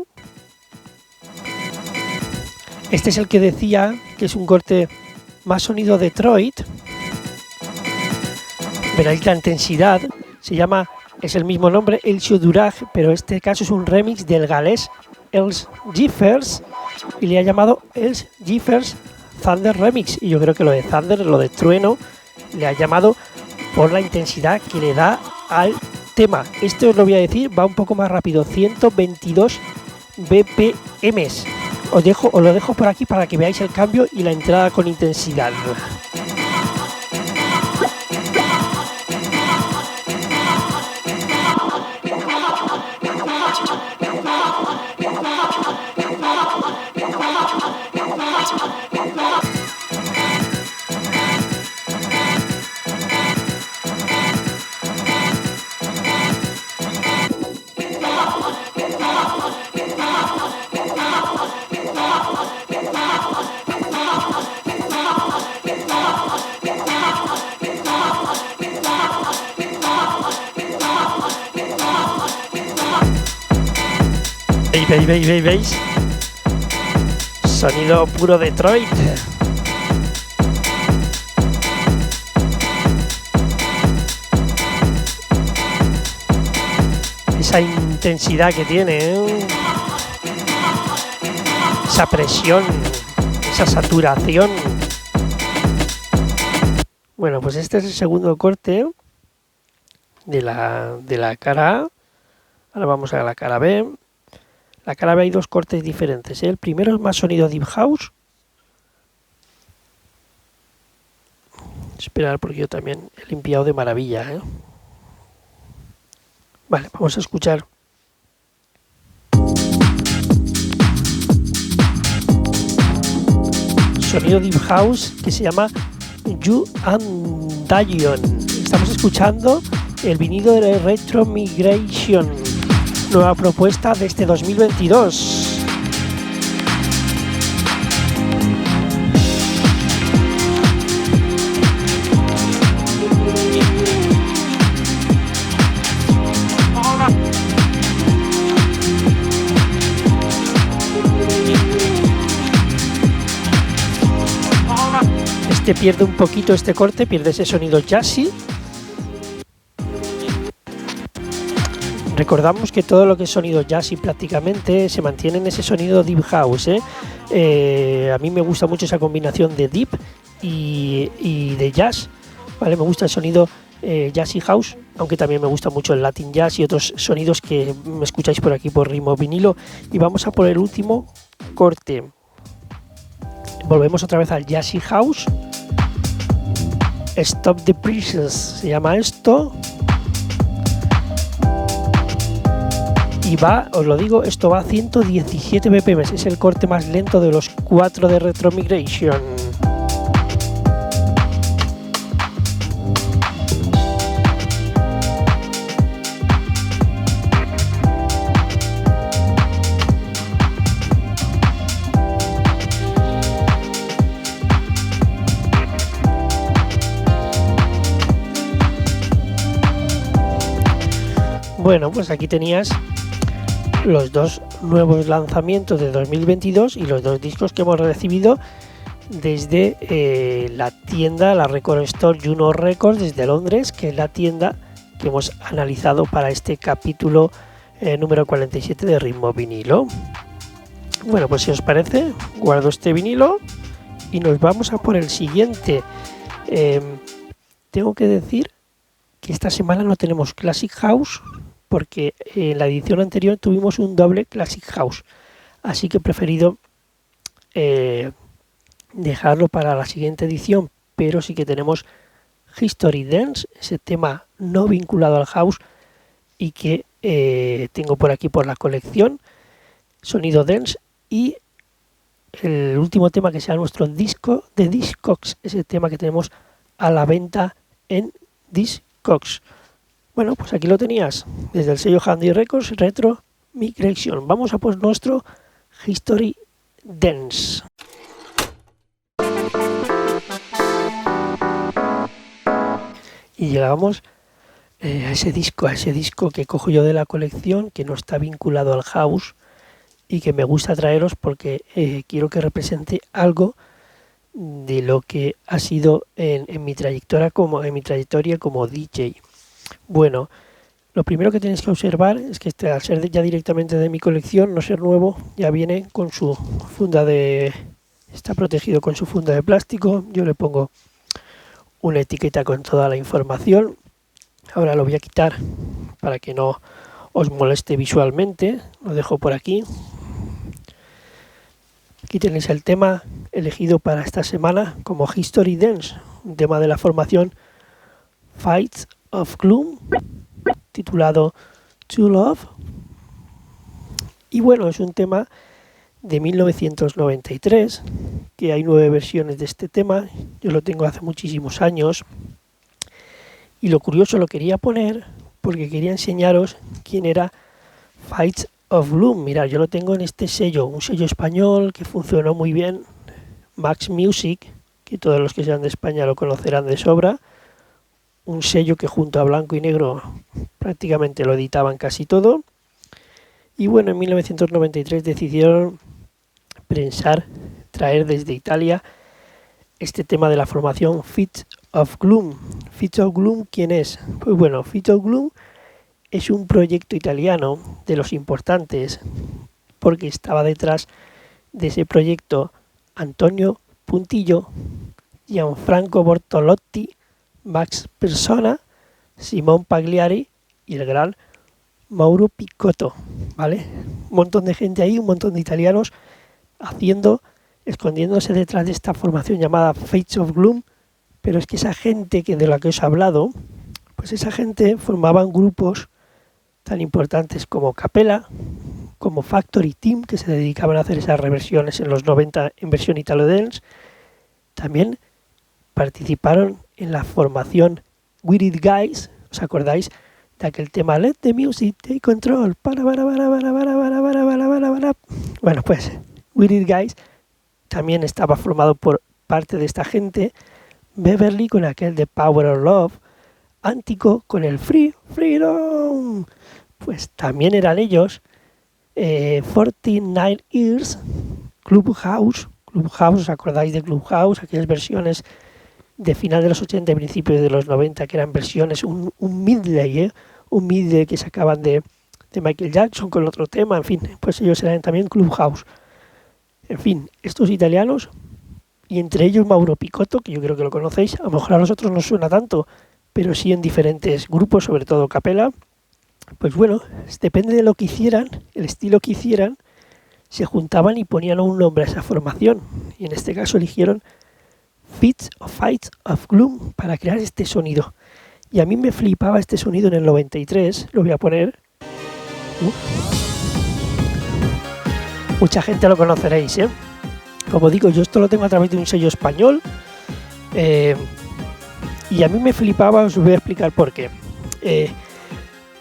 Este es el que decía que es un corte más sonido Detroit. Veréis la intensidad. Es el mismo nombre, Elso Durag, pero este caso es un remix del galés Els Giffers y le ha llamado Els Giffers Thunder Remix. Y yo creo que lo de Thunder, lo de trueno, le ha llamado por la intensidad que le da al tema. Este os lo voy a decir, va un poco más rápido, 122 BPM. Os lo dejo por aquí para que veáis el cambio y la entrada con intensidad. ¿Veis? Sonido puro Detroit. Esa intensidad que tiene, ¿eh? Esa presión, esa saturación. Bueno, pues este es el segundo corte de la cara A. Ahora vamos a la cara B. La cara B hay 2 cortes diferentes, ¿eh? El primero es más sonido Deep House. Esperar porque yo también he limpiado de maravilla, ¿eh? Vale, vamos a escuchar. Sonido Deep House que se llama You and Dion. Estamos escuchando el vinilo de Retro Migration, nueva propuesta de este 2022. Pierde un poquito este corte, pierde ese sonido jazzy. Recordamos que todo lo que es sonido jazzy prácticamente se mantiene en ese sonido deep house, a mí me gusta mucho esa combinación de deep y de jazz, ¿vale? Me gusta el sonido jazzy house, aunque también me gusta mucho el latin jazz y otros sonidos que me escucháis por aquí por Ritmo Vinilo. Y vamos a por el último corte. Volvemos otra vez al jazzy house. Stop the Presses se llama esto. Y va, os lo digo, esto va a 117 BPM. Es el corte más lento de los 4 de Retro Migration. Bueno, pues aquí tenías los dos nuevos lanzamientos de 2022 y los dos discos que hemos recibido desde la tienda, la Record Store Juno Records, desde Londres, que es la tienda que hemos analizado para este capítulo número 47 de Ritmo Vinilo. Bueno, pues si os parece, guardo este vinilo y nos vamos a por el siguiente. Tengo que decir que esta semana no tenemos Classic House, porque en la edición anterior tuvimos un doble Classic House, así que he preferido dejarlo para la siguiente edición, pero sí que tenemos History Dance, ese tema no vinculado al house y que tengo por aquí por la colección, sonido dance, y el último tema que sea nuestro disco de Discogs, ese tema que tenemos a la venta en Discogs. Bueno, pues aquí lo tenías, desde el sello Handy Records, Retro Migration. Vamos a por nuestro History Dance. Y llegamos a ese disco que cojo yo de la colección, que no está vinculado al house y que me gusta traeros porque quiero que represente algo de lo que ha sido en mi trayectoria como DJ. Bueno, lo primero que tenéis que observar es que al ser ya directamente de mi colección, no ser nuevo, ya viene con su funda está protegido con su funda de plástico. Yo le pongo una etiqueta con toda la información. Ahora lo voy a quitar para que no os moleste visualmente. Lo dejo por aquí. Aquí tenéis el tema elegido para esta semana como History Dance, un tema de la formación Fights of Gloom, titulado To Love. Y bueno, es un tema de 1993, que hay 9 versiones de este tema. Yo lo tengo hace muchísimos años. Y lo curioso, lo quería poner porque quería enseñaros quién era Fights of Gloom. Mirad, yo lo tengo en este sello, un sello español que funcionó muy bien, Max Music, que todos los que sean de España lo conocerán de sobra. Un sello que junto a Blanco y Negro prácticamente lo editaban casi todo. Y bueno, en 1993 decidieron traer desde Italia este tema de la formación Fights of Gloom. Fights of Gloom, ¿quién es? Pues bueno, Fights of Gloom es un proyecto italiano de los importantes, porque estaba detrás de ese proyecto Antonio Puntillo, Gianfranco Bortolotti, Max Persona, Simón Pagliari y el gran Mauro Picotto, ¿vale? Un montón de gente ahí, un montón de italianos escondiéndose detrás de esta formación llamada Fights of Gloom, pero es que esa gente de la que os he hablado, pues esa gente formaban grupos tan importantes como Capella, como Factory Team, que se dedicaban a hacer esas reversiones en los 90 en versión Italo Dance, también participaron en la formación With It Guys. ¿Os acordáis de aquel tema Let the Music Take Control? Bueno, pues With It Guys también estaba formado por parte de esta gente. Beverly con aquel de Power of Love, Antico con el Freedom, pues también eran ellos. 49 Years, Clubhouse, ¿os acordáis de Clubhouse? Aquellas versiones de final de los 80 y principios de los 90 que eran versiones, un medley, un medley que sacaban de Michael Jackson con otro tema, en fin, pues ellos eran también Clubhouse. En fin, estos italianos, y entre ellos Mauro Picotto, que yo creo que lo conocéis, a lo mejor a nosotros no suena tanto, pero sí en diferentes grupos, sobre todo capela. Pues bueno, depende de lo que hicieran, el estilo que hicieran, se juntaban y ponían un nombre a esa formación. Y en este caso eligieron Fights of Gloom para crear este sonido. Y a mí me flipaba este sonido en el 93, lo voy a poner. Mucha gente lo conoceréis, ¿eh? Como digo, yo esto lo tengo a través de un sello español. Y a mí me flipaba, os voy a explicar por qué.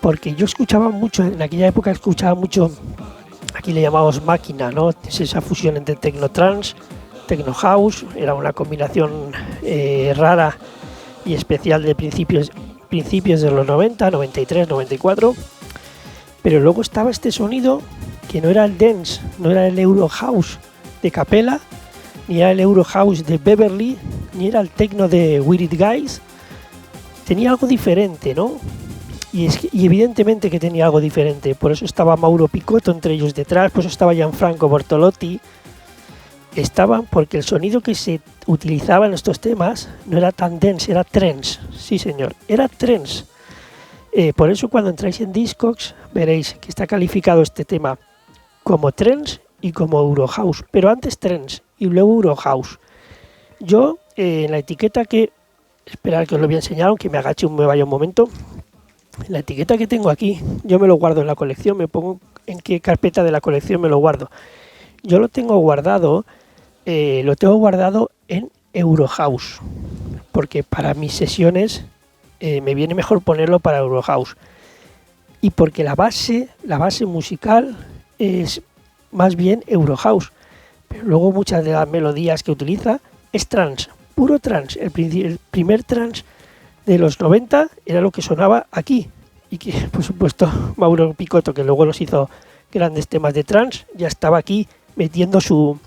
Porque yo escuchaba mucho, en aquella época escuchaba mucho, aquí le llamamos máquina, ¿no? Es esa fusión entre techno-trance, techno-house, era una combinación rara y especial de principios de los 90, 93, 94, pero luego estaba este sonido que no era el dance, no era el Eurohouse de Capella, ni era el Eurohouse de Beverly, ni era el techno de With It Guys, tenía algo diferente, ¿no? Y evidentemente que tenía algo diferente, por eso estaba Mauro Picotto entre ellos detrás, por eso estaba Gianfranco Bortolotti, estaban porque el sonido que se utilizaba en estos temas no era tan dense, era trance, sí señor, era trance. Por eso cuando entráis en Discogs veréis que está calificado este tema como trance y como Eurohouse, pero antes trance y luego Eurohouse. Yo en la etiqueta que, esperad que os lo voy a enseñar, aunque me agache me vaya un momento. La etiqueta que tengo aquí, yo me lo guardo en la colección, me pongo en qué carpeta de la colección me lo guardo. Yo lo tengo guardado en Eurohouse, porque para mis sesiones me viene mejor ponerlo para Eurohouse. Y porque la base musical es más bien Eurohouse, pero luego muchas de las melodías que utiliza es trance, puro trance. El primer trance de los 90 era lo que sonaba aquí, y que por supuesto Mauro Picotto, que luego nos hizo grandes temas de trance, ya estaba aquí metiendo su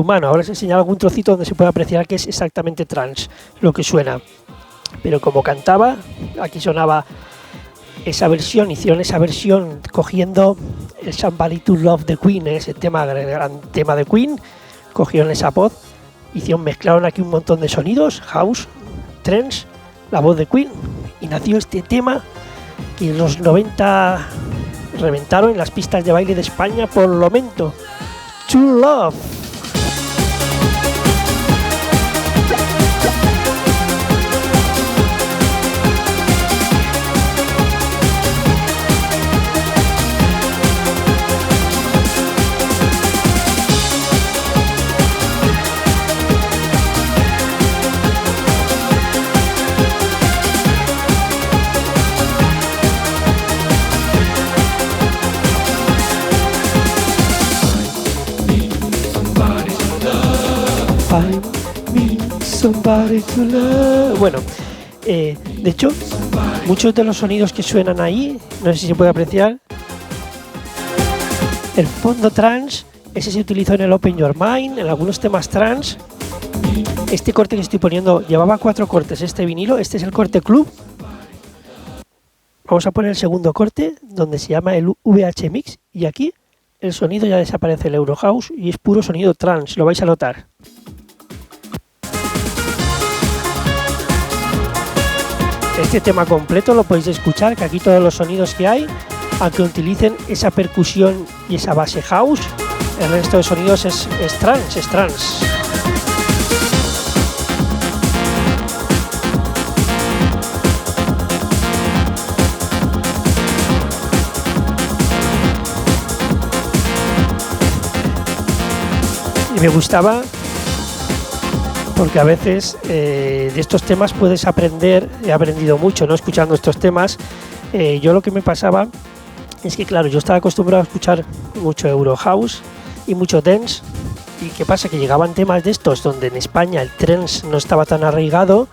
mano. Ahora os he enseñado algún trocito donde se puede apreciar que es exactamente trance lo que suena, pero como cantaba, aquí sonaba esa versión, hicieron esa versión cogiendo el Somebody to Love the Queen, ese tema, el gran tema de Queen, cogieron esa voz, mezclaron aquí un montón de sonidos, house, trance, la voz de Queen, y nació este tema que en los 90 reventaron en las pistas de baile de España por lo menos, True Love. Bueno, de hecho, muchos de los sonidos que suenan ahí, no sé si se puede apreciar, el fondo trance, ese se utilizó en el Open Your Mind, en algunos temas trance. Este corte que estoy poniendo, llevaba 4 cortes este vinilo, este es el corte club. Vamos a poner el segundo corte, donde se llama el VH Mix, y aquí el sonido ya desaparece, el Eurohouse, y es puro sonido trance, lo vais a notar. Este tema completo lo podéis escuchar, que aquí todos los sonidos que hay, aunque utilicen esa percusión y esa base house, el resto de sonidos es trance, es trance. Y me gustaba porque a veces de estos temas puedes aprender, he aprendido mucho, ¿no? Escuchando estos temas. Yo lo que me pasaba es que, claro, yo estaba acostumbrado a escuchar mucho Eurohouse y mucho dance, y ¿qué pasa? Que llegaban temas de estos donde en España el trance no estaba tan arraigado,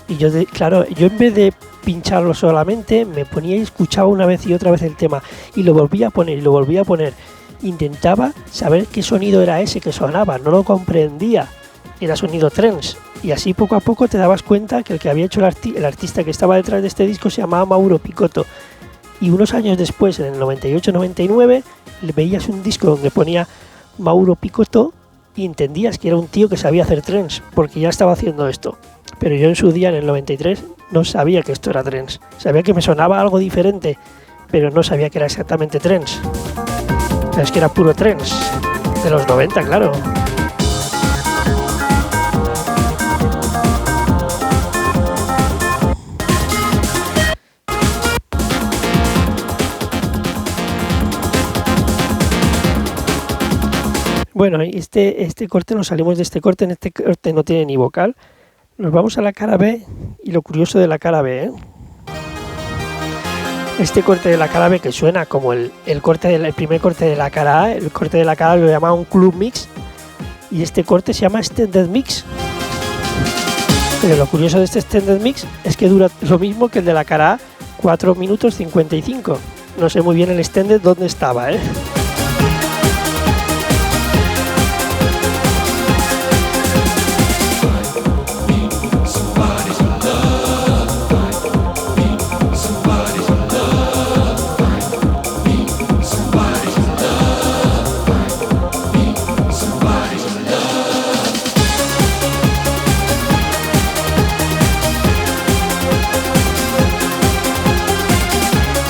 y yo en vez de pincharlo solamente, me ponía y escuchaba una vez y otra vez el tema, y lo volvía a poner y lo volvía a poner. Intentaba saber qué sonido era ese que sonaba, no lo comprendía, era sonido trance, y así poco a poco te dabas cuenta que el que había hecho el artista que estaba detrás de este disco se llamaba Mauro Picotto, y unos años después, en el 98-99, veías un disco donde ponía Mauro Picotto y entendías que era un tío que sabía hacer trance, porque ya estaba haciendo esto. Pero yo en su día, en el 93, no sabía que esto era trance. Sabía que me sonaba algo diferente, pero no sabía que era exactamente trance. Es que era puro trance, de los 90, claro. Bueno, este corte, nos salimos de este corte, en este corte no tiene ni vocal. Nos vamos a la cara B, y lo curioso de la cara B, este corte de la cara B, que suena como el primer corte de la cara A, el corte de la cara A lo llama un club mix, y este corte se llama extended mix. Pero lo curioso de este extended mix es que dura lo mismo que el de la cara A, 4 minutos 55. No sé muy bien el extended dónde estaba,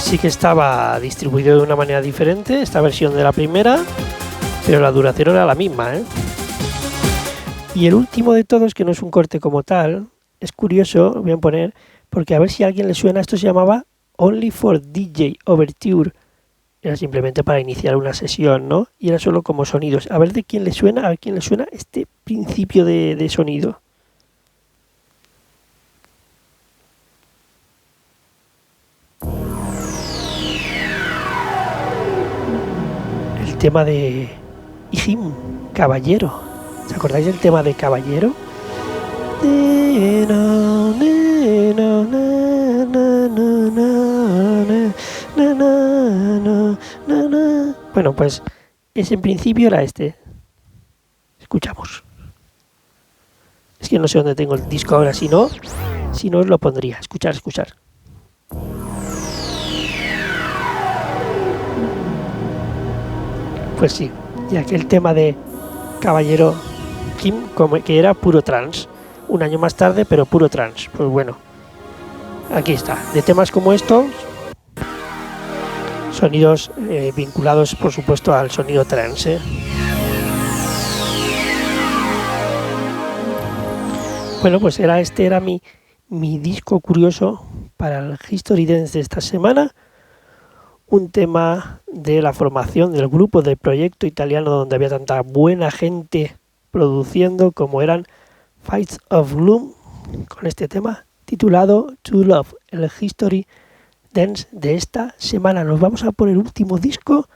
Sí que estaba distribuido de una manera diferente esta versión de la primera, pero la duración era la misma, Y el último de todos, que no es un corte como tal, es curioso, voy a poner, porque a ver si a alguien le suena, esto se llamaba Only for DJ Overture. Era simplemente para iniciar una sesión, ¿no? Y era solo como sonidos. A ver de quién le suena, este principio de sonido. El tema de Ijim, Caballero. ¿Os acordáis del tema de Caballero? Bueno, pues ese en principio era este. Escuchamos. Es que no sé dónde tengo el disco ahora, si no os lo pondría. Escuchar. Pues sí, y aquel tema de Caballero Kim, que era puro trance. Un año más tarde, pero puro trance. Pues bueno, aquí está. De temas como estos, sonidos vinculados, por supuesto, al sonido trance. Bueno, pues este era mi disco curioso para el History Dance de esta semana. Un tema de la formación del grupo del proyecto italiano donde había tanta buena gente produciendo, como eran Fights of Gloom, con este tema titulado To Love, el History Dance de esta semana. Nos vamos a por el último disco,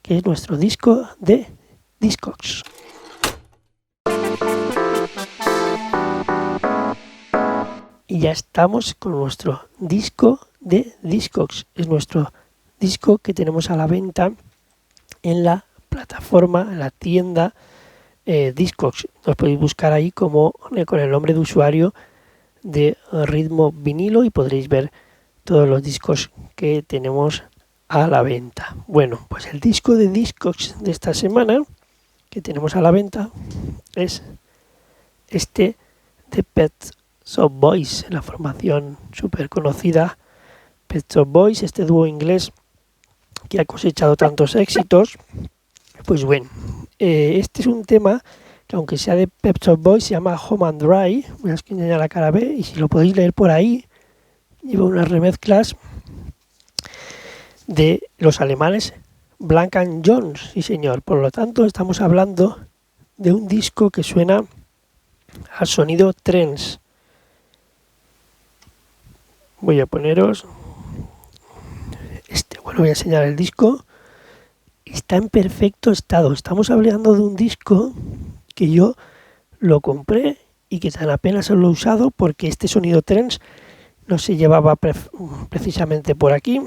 que es nuestro disco de Discogs. Y ya estamos con nuestro disco de Discogs. Es nuestro disco que tenemos a la venta en la plataforma, en la tienda Discogs. Nos podéis buscar ahí con el nombre de usuario de Ritmo Vinilo y podréis ver todos los discos que tenemos a la venta. Bueno, pues el disco de Discogs de esta semana que tenemos a la venta es este de Pet Shop Boys, la formación súper conocida Pet Shop Boys, este dúo inglés que ha cosechado tantos éxitos. Pues bueno, este es un tema que, aunque sea de Pet Shop Boys, se llama Home and Dry. Voy a escribir la cara B y si lo podéis leer por ahí, lleva unas remezclas de los alemanes Blank & Jones, sí señor. Por lo tanto, estamos hablando de un disco que suena al sonido trance. Voy a poneros bueno, voy a enseñar el disco. Está en perfecto estado. Estamos hablando de un disco que yo lo compré y que tan apenas lo he usado porque este sonido trance no se llevaba precisamente por aquí.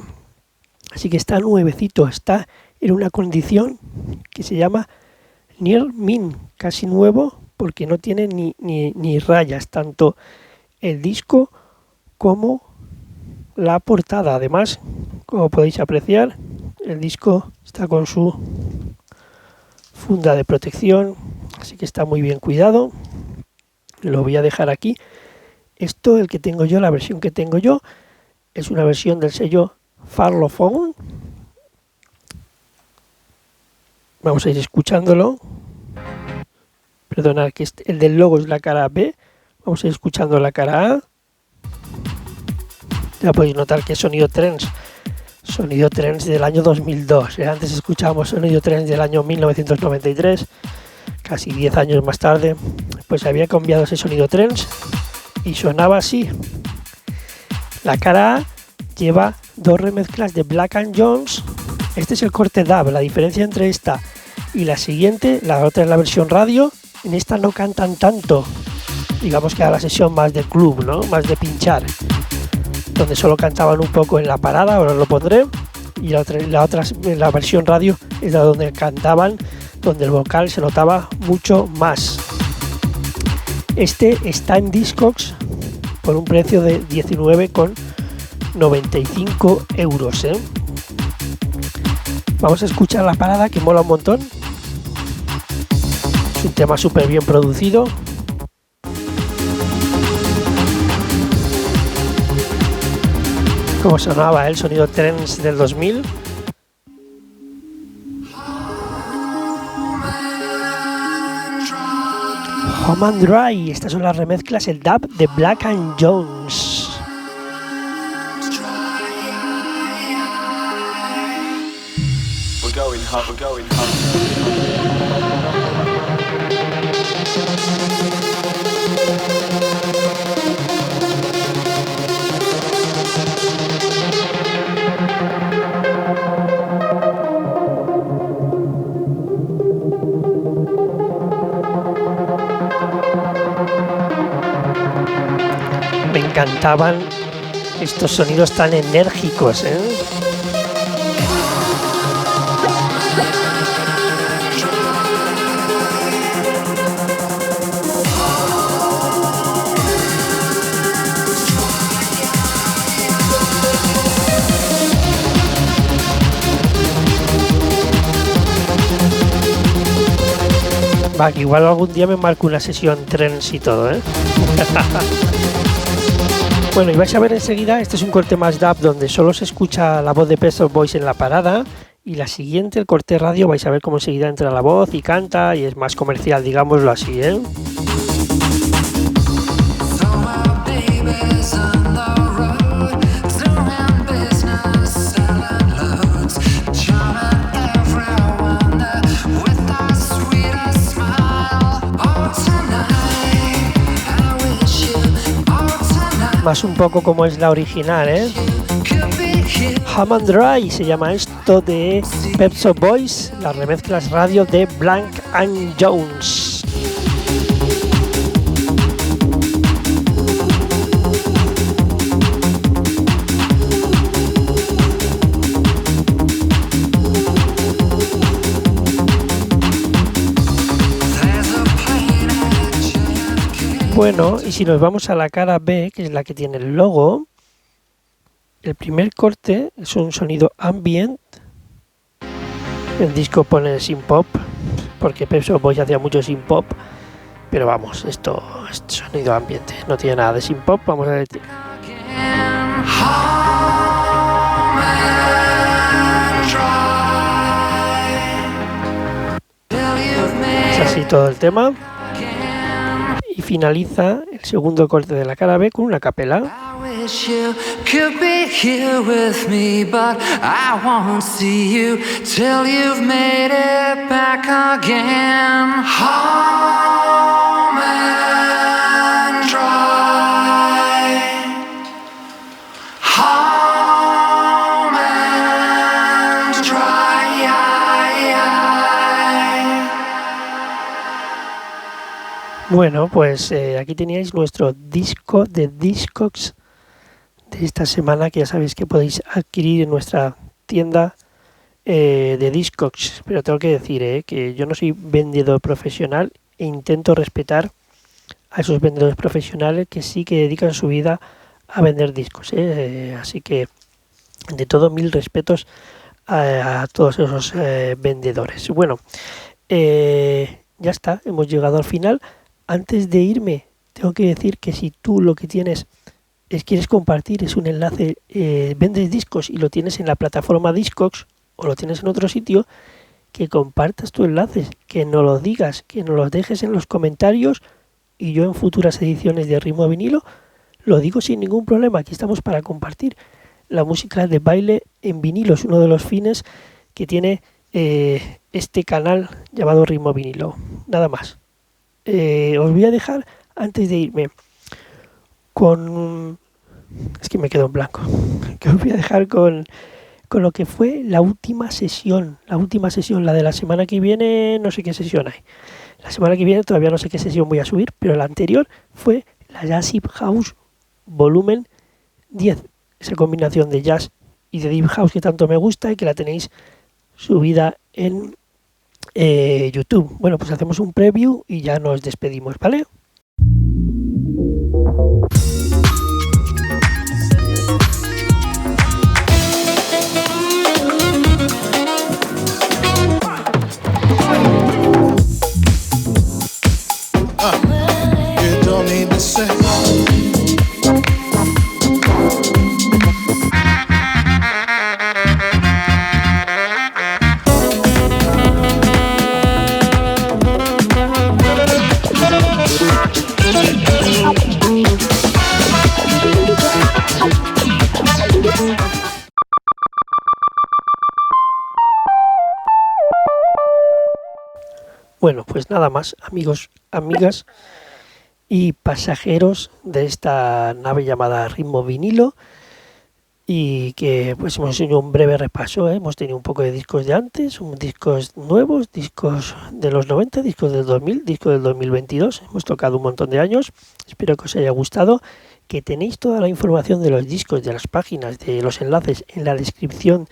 Así que está nuevecito, está en una condición que se llama Near Mint, casi nuevo, porque no tiene ni rayas, tanto el disco como la portada. Además, como podéis apreciar, el disco está con su funda de protección, así que está muy bien cuidado. Lo voy a dejar aquí. Esto, el que tengo yo, la versión que tengo yo, es una versión del sello Parlophone. Vamos a ir escuchándolo. Perdonad, que el del logo es la cara B. Vamos a ir escuchando la cara A. Ya podéis notar que es sonido trance. Sonido trance del año 2002. Antes escuchábamos sonido trance del año 1993. Casi 10 años más tarde, pues había cambiado ese sonido trance y sonaba así. La cara A lleva dos remezclas de Black & Jones. Este es el corte DAB. La diferencia entre esta y la siguiente, la otra es la versión radio. En esta no cantan tanto. Digamos que era la sesión más de club, ¿no? Más de pinchar. Donde solo cantaban un poco en la parada, ahora os lo pondré. Y la versión radio es la donde cantaban, donde el vocal se notaba mucho más. Este está en Discogs por un precio de 19,95 euros. Vamos a escuchar la parada, que mola un montón. Es un tema súper bien producido. Como sonaba el sonido trance del 2000. Home and Dry, estas son las remezclas, el dub de Black & Jones. We're going home, we're going home. Me encantaban estos sonidos tan enérgicos, Va, que igual algún día me marco una sesión trance y todo, Bueno, y vais a ver enseguida, este es un corte más dub donde solo se escucha la voz de Pet Shop Boys en la parada, y la siguiente, el corte radio, vais a ver cómo enseguida entra la voz y canta y es más comercial, digámoslo así, Más un poco como es la original, Home and Dry se llama esto de Pet Shop Boys, las remezclas radio de Black & Jones. Bueno, y si nos vamos a la cara B, que es la que tiene el logo, el primer corte es un sonido ambient. El disco pone synth pop, porque Pet Shop Boys hacía mucho synth pop, pero vamos, esto es sonido ambiente, no tiene nada de synth pop. Vamos a ver. Es así todo el tema. Y finaliza el segundo corte de la cara B con una capela. wish you could be here with me, but I won't see you till you've made it back again. Home and dry. Home and dry. Bueno, pues aquí teníais nuestro disco de Discogs de esta semana, que ya sabéis que podéis adquirir en nuestra tienda de Discogs. Pero tengo que decir que yo no soy vendedor profesional e intento respetar a esos vendedores profesionales que sí que dedican su vida a vender discos. Así que, de todo, mil respetos a todos esos vendedores. Bueno, ya está, hemos llegado al final. Antes de irme, tengo que decir que si tú lo que tienes quieres compartir, es un enlace, vendes discos y lo tienes en la plataforma Discogs o lo tienes en otro sitio, que compartas tu enlace, que nos lo digas, que nos los dejes en los comentarios, y yo en futuras ediciones de Ritmo Vinilo lo digo sin ningún problema. Aquí estamos para compartir la música de baile en vinilo. Es uno de los fines que tiene este canal llamado Ritmo Vinilo. Nada más. Os voy a dejar, antes de irme, con... Es que me quedo en blanco. Que os voy a dejar con lo que fue la última sesión. La última sesión, la de la semana que viene, no sé qué sesión hay. La semana que viene todavía no sé qué sesión voy a subir, pero la anterior fue la Jazz Deep House volumen 10. Esa combinación de jazz y de Deep House que tanto me gusta y que la tenéis subida en YouTube. Bueno, pues hacemos un preview y ya nos despedimos, ¿vale? You don't need to say. Bueno, pues nada más, amigos, amigas y pasajeros de esta nave llamada Ritmo Vinilo, y que pues hemos hecho un breve repaso, hemos tenido un poco de discos de antes, discos nuevos, discos de los 90, discos del 2000, discos del 2022, hemos tocado un montón de años. Espero que os haya gustado, que tenéis toda la información de los discos, de las páginas, de los enlaces en la descripción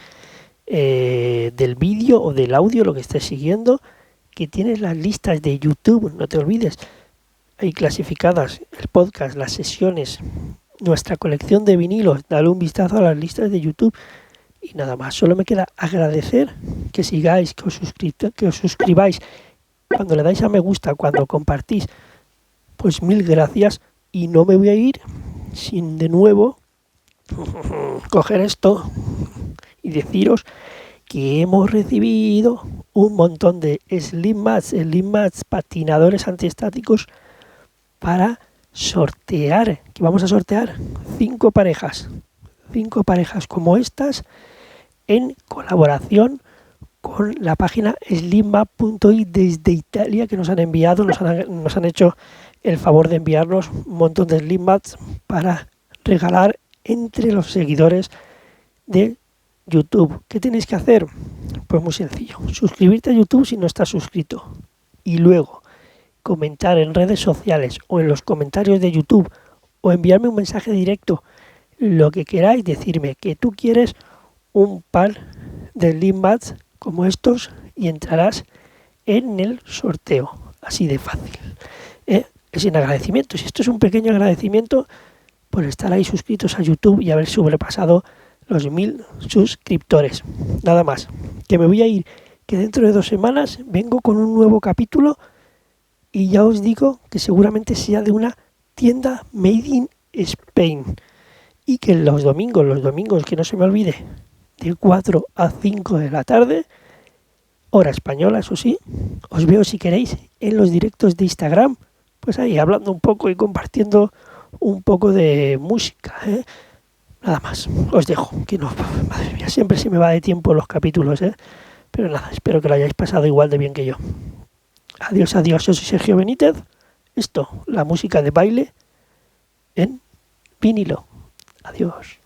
del vídeo o del audio, lo que estés siguiendo, que tienes las listas de YouTube, no te olvides, hay clasificadas el podcast, las sesiones, nuestra colección de vinilos. Dale un vistazo a las listas de YouTube y nada más. Solo me queda agradecer que sigáis, que os suscribáis, cuando le dais a me gusta, cuando compartís, pues mil gracias. Y no me voy a ir sin de nuevo coger esto y deciros que hemos recibido un montón de Slim Mats patinadores antiestáticos para sortear, que vamos a sortear 5 parejas como estas, en colaboración con la página slimmap.it desde Italia, que nos han enviado, nos han hecho el favor de enviarnos un montón de Slim Mats para regalar entre los seguidores de YouTube. ¿Qué tenéis que hacer? Pues muy sencillo, suscribirte a YouTube si no estás suscrito, y luego comentar en redes sociales o en los comentarios de YouTube, o enviarme un mensaje directo, lo que queráis, decirme que tú quieres un par de Slim Mats como estos y entrarás en el sorteo, así de fácil. Es en agradecimiento, si esto es un pequeño agradecimiento por estar ahí suscritos a YouTube y haber sobrepasado los 1000 suscriptores. Nada más, que me voy a ir, que dentro de 2 semanas vengo con un nuevo capítulo, y ya os digo que seguramente sea de una tienda Made in Spain, y que los domingos, que no se me olvide, de 4 a 5 de la tarde, hora española, eso sí, os veo, si queréis, en los directos de Instagram, pues ahí hablando un poco y compartiendo un poco de música, ¿eh? Nada más, os dejo, que no, madre mía, siempre se me va de tiempo los capítulos, ¿eh? Pero nada, espero que lo hayáis pasado igual de bien que yo. Adiós, adiós, yo soy Sergio Benítez. Esto, la música de baile en vinilo. Adiós.